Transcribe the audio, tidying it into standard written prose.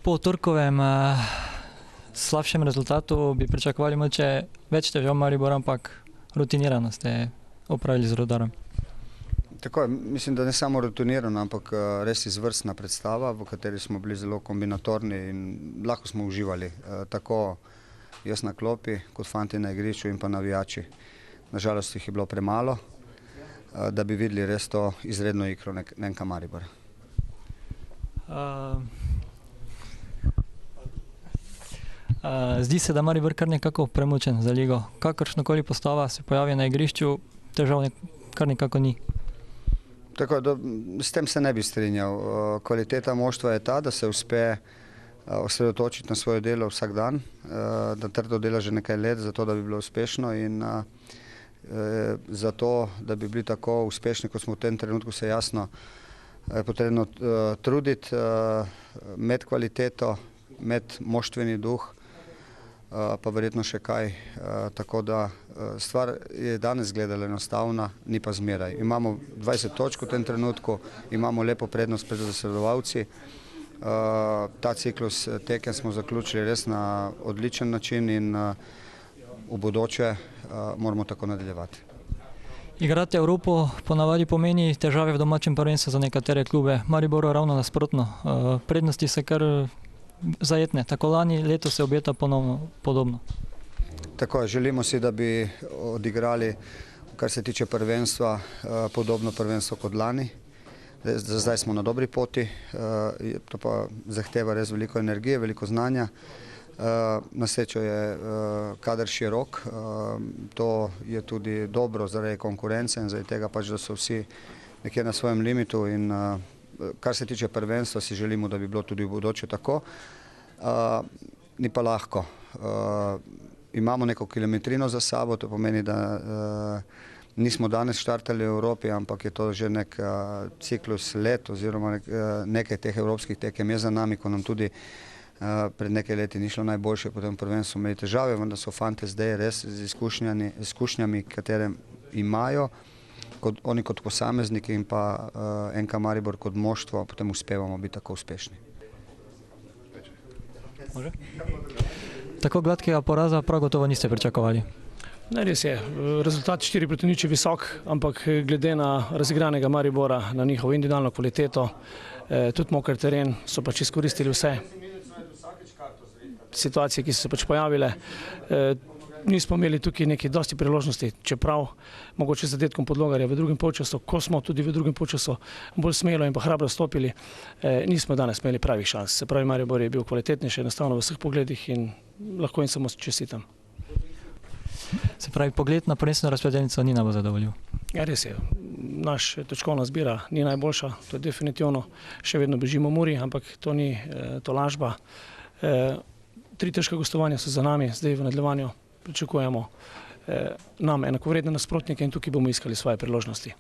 Po torkovem slabšem rezultatu bi pričakovali mogoče več težav Maribora, ampak rutinirano ste opravili z Rudarom. Tako je, mislim, da ne samo rutinirano, ampak res izvrstna predstava, v kateri smo bili zelo kombinatorni in lahko smo uživali. Tako jaz na klopi, kot fanti na igrišču in pa navijači. Nažalost jih je bilo premalo, da bi videli res to izredno igro NK Maribora. Zdi se, da Maribor kar nekako premučen za ligo. Kakršnokoli postava se pojavi na igrišču, težav kar nekako ni. Tako, s tem se ne bi strinjal. Kvaliteta moštva je ta, da se uspe osredotočiti na svoje delo vsak dan, da trdo dela že nekaj let, zato da bi bilo uspešno in zato, da bi bili tako uspešni, kot smo v tem trenutku, se jasno je potrebno truditi, imeti kvaliteto, imeti moštveni duh, pa verjetno še kaj. Tako da stvar je danes gledala enostavna, ni pa zmeraj. Imamo 20 točk v tem trenutku, imamo lepo prednost pred zasledovalci. Ta ciklus tekem smo zaključili res na odličen način in v bodoče moramo tako nadaljevati. Igrati Evropo ponavadi pomeni težave v domačem prvenstvu za nekatere klube. Mariboru ravno nasprotno. Prednosti se kar zajetne. Tako lani, letos se obeta ponovno podobno. Tako je, želimo si, da bi odigrali, kar se tiče prvenstva, podobno prvenstvo kot lani. Za zdaj smo na dobri poti, to pa zahteva res veliko energije, veliko znanja. Na srečo je kader širok, to je tudi dobro zaradi konkurence in zaradi tega pač, da so vsi nekje na svojem limitu in kar se tiče prvenstva, si želimo, da bi bilo tudi v bodoče tako. Ni pa lahko. Imamo neko kilometrino za sabo, to pomeni, da nismo danes štartali v Evropi, ampak je to že nek ciklus let oziroma nekaj teh evropskih tekem je za nami, ko nam tudi pred nekaj leti ni šlo najboljše, potem prvenstvo imeli težave, vendar so fante zdaj res z izkušnjami, katere imajo, oni kot posamezniki in pa NK Maribor kot moštvo, potem uspevamo biti tako uspešni. Tako gladkega poraza prav gotovo niste pričakovali. Ne, res je. Rezultat 4-0 je visok, ampak glede na razigranega Maribora, na njihovo individualno kvaliteto, tudi moker teren, so pač izkoristili vse situacije, ki so se pač pojavile. Nismo imeli tukaj nekaj dosti priložnosti, čeprav mogoče z zadetkom Podlogarja v drugem polčasu, ko smo tudi v drugem polčasu bolj smelo in pa hrabro stopili, nismo danes imeli pravih šans. Se pravi, Maribor je bil kvalitetnejši enostavno v vseh pogledih in lahko jim samo čestitam. Se pravi, pogled na prvenstveno razpredelnico ni najbolj zadovoljiv. Ja, res je. Naša točkovna zbira ni najboljša, to je definitivno. Še vedno bežimo Muri, ampak to ni tolažba. 3 težka gostovanja so za nami, zdaj v nadaljevanju pričakujemo nam enakovredne nasprotnike in tukaj bomo iskali svoje priložnosti.